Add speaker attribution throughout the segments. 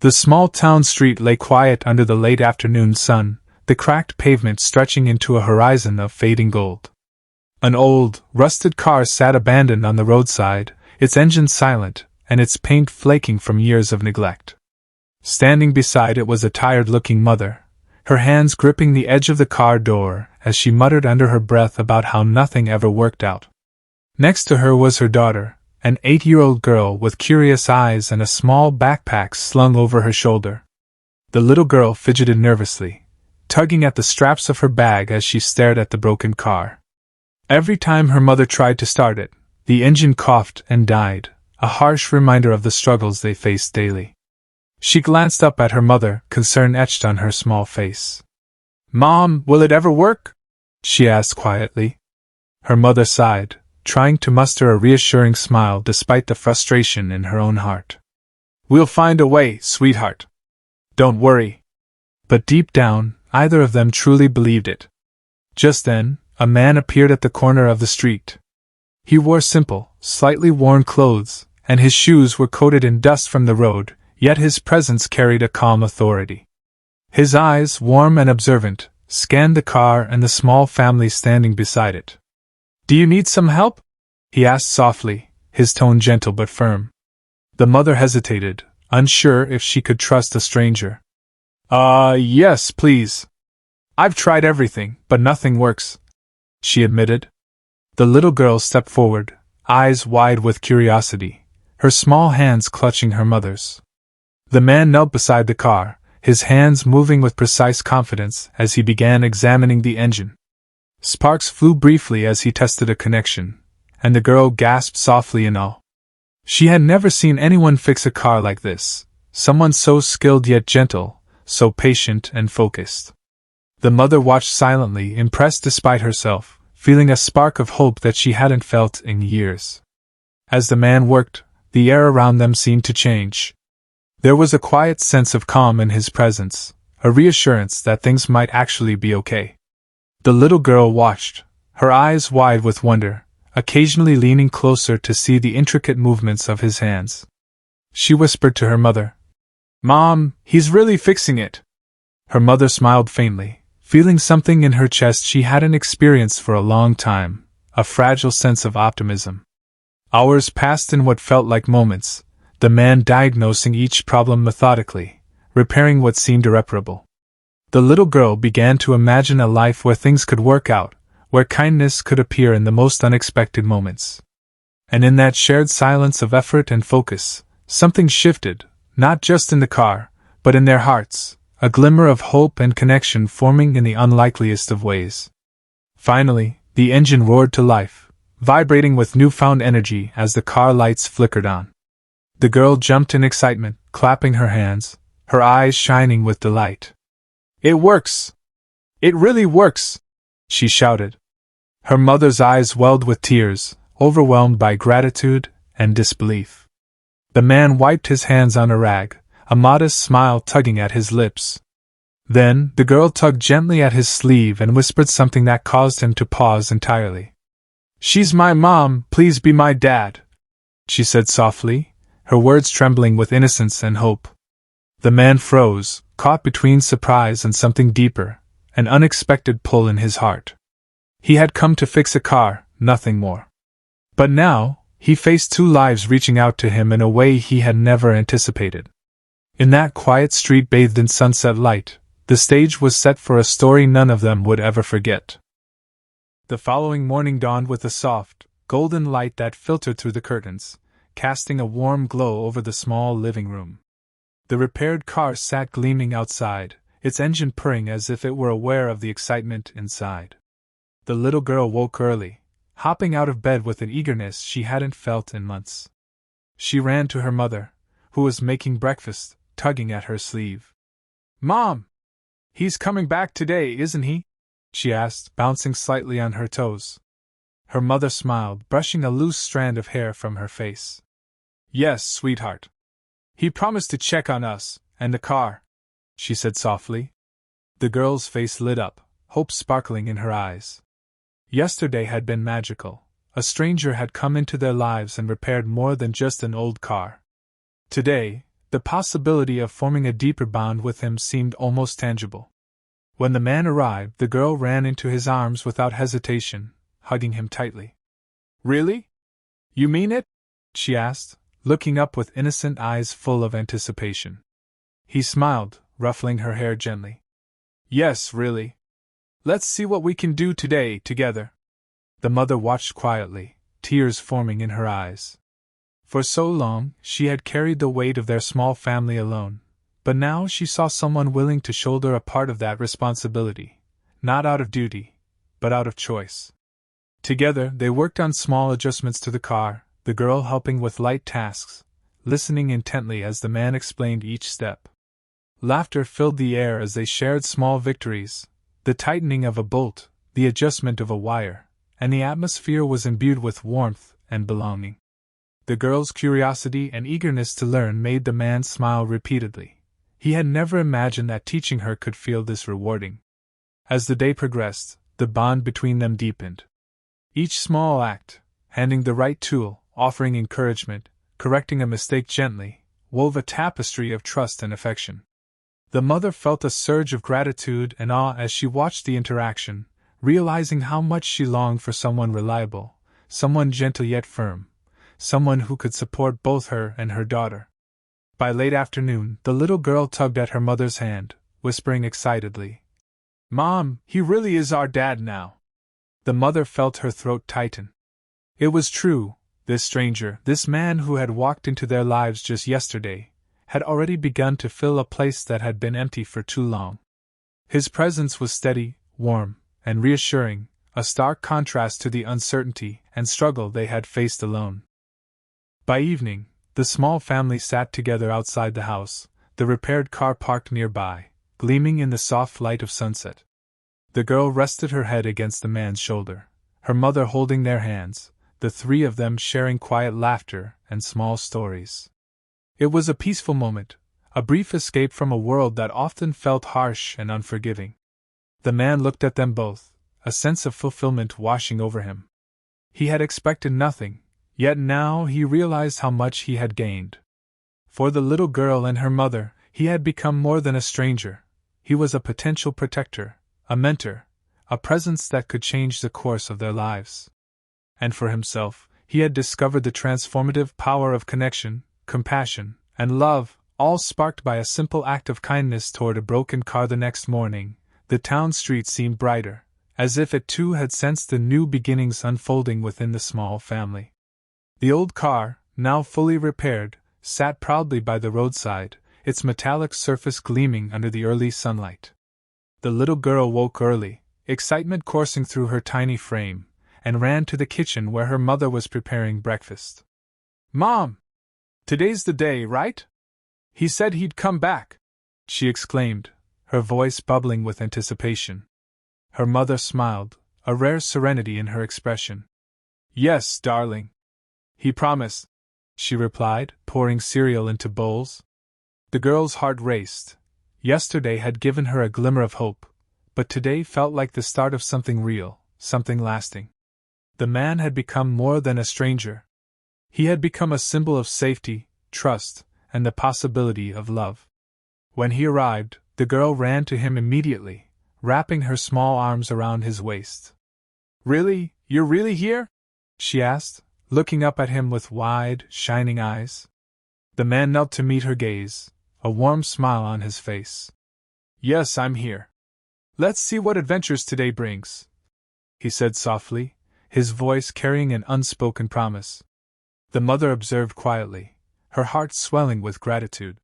Speaker 1: The small town street lay quiet under the late afternoon sun, the cracked pavement stretching into a horizon of fading gold. An old, rusted car sat abandoned on the roadside, its engine silent, and its paint flaking from years of neglect. Standing beside it was a tired-looking mother, her hands gripping the edge of the car door as she muttered under her breath about how nothing ever worked out. Next to her was her daughter, an 8-year-old girl with curious eyes and a small backpack slung over her shoulder. The little girl fidgeted nervously, tugging at the straps of her bag as she stared at the broken car. Every time her mother tried to start it, the engine coughed and died, a harsh reminder of the struggles they faced daily. She glanced up at her mother, concern etched on her small face. "Mom, will it ever work?" she asked quietly. Her mother sighed, trying to muster a reassuring smile despite the frustration in her own heart. "We'll find a way, sweetheart. Don't worry." But deep down, either of them truly believed it. Just then, a man appeared at the corner of the street. He wore simple, slightly worn clothes, and his shoes were coated in dust from the road, yet his presence carried a calm authority. His eyes, warm and observant, scanned the car and the small family standing beside it. "Do you need some help?" he asked softly, his tone gentle but firm. The mother hesitated, unsure if she could trust a stranger. Yes, please. I've tried everything, but nothing works," she admitted. The little girl stepped forward, eyes wide with curiosity, her small hands clutching her mother's. The man knelt beside the car, his hands moving with precise confidence as he began examining the engine. Sparks flew briefly as he tested a connection, and the girl gasped softly in awe. She had never seen anyone fix a car like this, someone so skilled yet gentle, so patient and focused. The mother watched silently, impressed despite herself, feeling a spark of hope that she hadn't felt in years. As the man worked, the air around them seemed to change. There was a quiet sense of calm in his presence, a reassurance that things might actually be okay. The little girl watched, her eyes wide with wonder, occasionally leaning closer to see the intricate movements of his hands. She whispered to her mother, "Mom, he's really fixing it." Her mother smiled faintly, feeling something in her chest she hadn't experienced for a long time, a fragile sense of optimism. Hours passed in what felt like moments, the man diagnosing each problem methodically, repairing what seemed irreparable. The little girl began to imagine a life where things could work out, where kindness could appear in the most unexpected moments. And in that shared silence of effort and focus, something shifted, not just in the car, but in their hearts, a glimmer of hope and connection forming in the unlikeliest of ways. Finally, the engine roared to life, vibrating with newfound energy as the car lights flickered on. The girl jumped in excitement, clapping her hands, her eyes shining with delight. "It works! It really works!" she shouted. Her mother's eyes welled with tears, overwhelmed by gratitude and disbelief. The man wiped his hands on a rag, a modest smile tugging at his lips. Then, the girl tugged gently at his sleeve and whispered something that caused him to pause entirely. "She's my mom, please be my dad," she said softly, her words trembling with innocence and hope. The man froze, caught between surprise and something deeper, an unexpected pull in his heart. He had come to fix a car, nothing more. But now, he faced two lives reaching out to him in a way he had never anticipated. In that quiet street bathed in sunset light, the stage was set for a story none of them would ever forget. The following morning dawned with a soft, golden light that filtered through the curtains, casting a warm glow over the small living room. The repaired car sat gleaming outside, its engine purring as if it were aware of the excitement inside. The little girl woke early, hopping out of bed with an eagerness she hadn't felt in months. She ran to her mother, who was making breakfast, tugging at her sleeve. "Mom! He's coming back today, isn't he?" she asked, bouncing slightly on her toes. Her mother smiled, brushing a loose strand of hair from her face. "Yes, sweetheart. He promised to check on us, and the car," she said softly. The girl's face lit up, hope sparkling in her eyes. Yesterday had been magical. A stranger had come into their lives and repaired more than just an old car. Today, The possibility of forming a deeper bond with him seemed almost tangible. When the man arrived, the girl ran into his arms without hesitation, hugging him tightly. "Really? You mean it?" she asked, looking up with innocent eyes full of anticipation. He smiled, ruffling her hair gently. "Yes, really. Let's see what we can do today together." The mother watched quietly, tears forming in her eyes. For so long, she had carried the weight of their small family alone, but now she saw someone willing to shoulder a part of that responsibility, not out of duty, but out of choice. Together, they worked on small adjustments to the car, the girl helping with light tasks, listening intently as the man explained each step. Laughter filled the air as they shared small victories, the tightening of a bolt, the adjustment of a wire, and the atmosphere was imbued with warmth and belonging. The girl's curiosity and eagerness to learn made the man smile repeatedly. He had never imagined that teaching her could feel this rewarding. As the day progressed, the bond between them deepened. Each small act, handing the right tool, offering encouragement, correcting a mistake gently, wove a tapestry of trust and affection. The mother felt a surge of gratitude and awe as she watched the interaction, realizing how much she longed for someone reliable, someone gentle yet firm, someone who could support both her and her daughter. By late afternoon, the little girl tugged at her mother's hand, whispering excitedly, "Mom, he really is our dad now." The mother felt her throat tighten. It was true, this stranger, this man who had walked into their lives just yesterday, had already begun to fill a place that had been empty for too long. His presence was steady, warm, and reassuring, a stark contrast to the uncertainty and struggle they had faced alone. By evening, the small family sat together outside the house, the repaired car parked nearby, gleaming in the soft light of sunset. The girl rested her head against the man's shoulder, her mother holding their hands, the three of them sharing quiet laughter and small stories. It was a peaceful moment, a brief escape from a world that often felt harsh and unforgiving. The man looked at them both, a sense of fulfillment washing over him. He had expected nothing, yet now he realized how much he had gained. For the little girl and her mother, he had become more than a stranger. He was a potential protector, a mentor, a presence that could change the course of their lives. And for himself, he had discovered the transformative power of connection, compassion, and love, all sparked by a simple act of kindness toward a broken car. The next morning, the town street seemed brighter, as if it too had sensed the new beginnings unfolding within the small family. The old car, now fully repaired, sat proudly by the roadside, its metallic surface gleaming under the early sunlight. The little girl woke early, excitement coursing through her tiny frame, and ran to the kitchen where her mother was preparing breakfast. "Mom! Today's the day, right? He said he'd come back," she exclaimed, her voice bubbling with anticipation. Her mother smiled, a rare serenity in her expression. "Yes, darling. He promised," she replied, pouring cereal into bowls. The girl's heart raced. Yesterday had given her a glimmer of hope, but today felt like the start of something real, something lasting. The man had become more than a stranger. He had become a symbol of safety, trust, and the possibility of love. When he arrived, the girl ran to him immediately, wrapping her small arms around his waist. "Really, you're really here?" she asked, looking up at him with wide, shining eyes. The man knelt to meet her gaze, a warm smile on his face. "Yes, I'm here. Let's see what adventures today brings," he said softly, his voice carrying an unspoken promise. The mother observed quietly, her heart swelling with gratitude.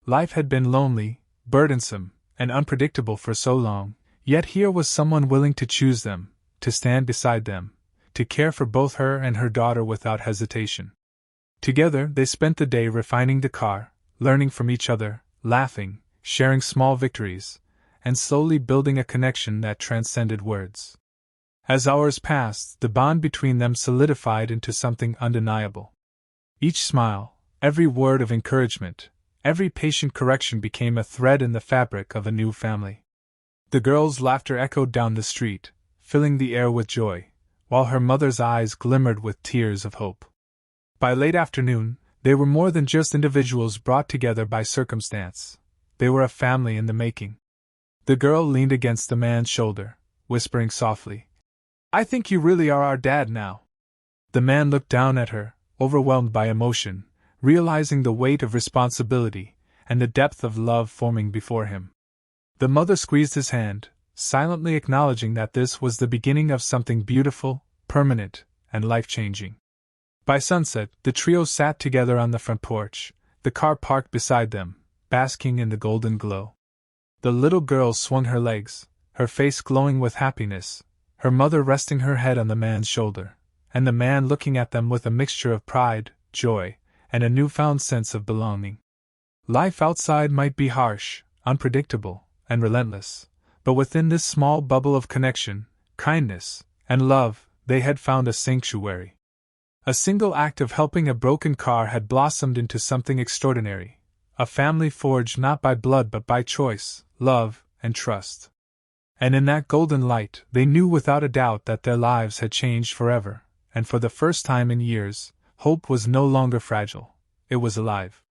Speaker 1: Life had been lonely, burdensome, and unpredictable for so long, yet here was someone willing to choose them, to stand beside them, to care for both her and her daughter without hesitation. Together they spent the day refining the car, learning from each other, laughing, sharing small victories, and slowly building a connection that transcended words. As hours passed, the bond between them solidified into something undeniable. Each smile, every word of encouragement, every patient correction became a thread in the fabric of a new family. The girl's laughter echoed down the street, filling the air with joy, while her mother's eyes glimmered with tears of hope. By late afternoon, They were more than just individuals brought together by circumstance. They were a family in the making. The girl leaned against the man's shoulder, whispering softly, "I think you really are our dad now." The man looked down at her, overwhelmed by emotion, realizing the weight of responsibility and the depth of love forming before him. The mother squeezed his hand, silently acknowledging that this was the beginning of something beautiful, permanent, and life-changing. By sunset, the trio sat together on the front porch, the car parked beside them, basking in the golden glow. The little girl swung her legs, her face glowing with happiness, her mother resting her head on the man's shoulder, and the man looking at them with a mixture of pride, joy, and a newfound sense of belonging. Life outside might be harsh, unpredictable, and relentless, but within this small bubble of connection, kindness, and love, they had found a sanctuary. A single act of helping a broken car had blossomed into something extraordinary, a family forged not by blood but by choice, love, and trust. And in that golden light, they knew without a doubt that their lives had changed forever, and for the first time in years, hope was no longer fragile, it was alive.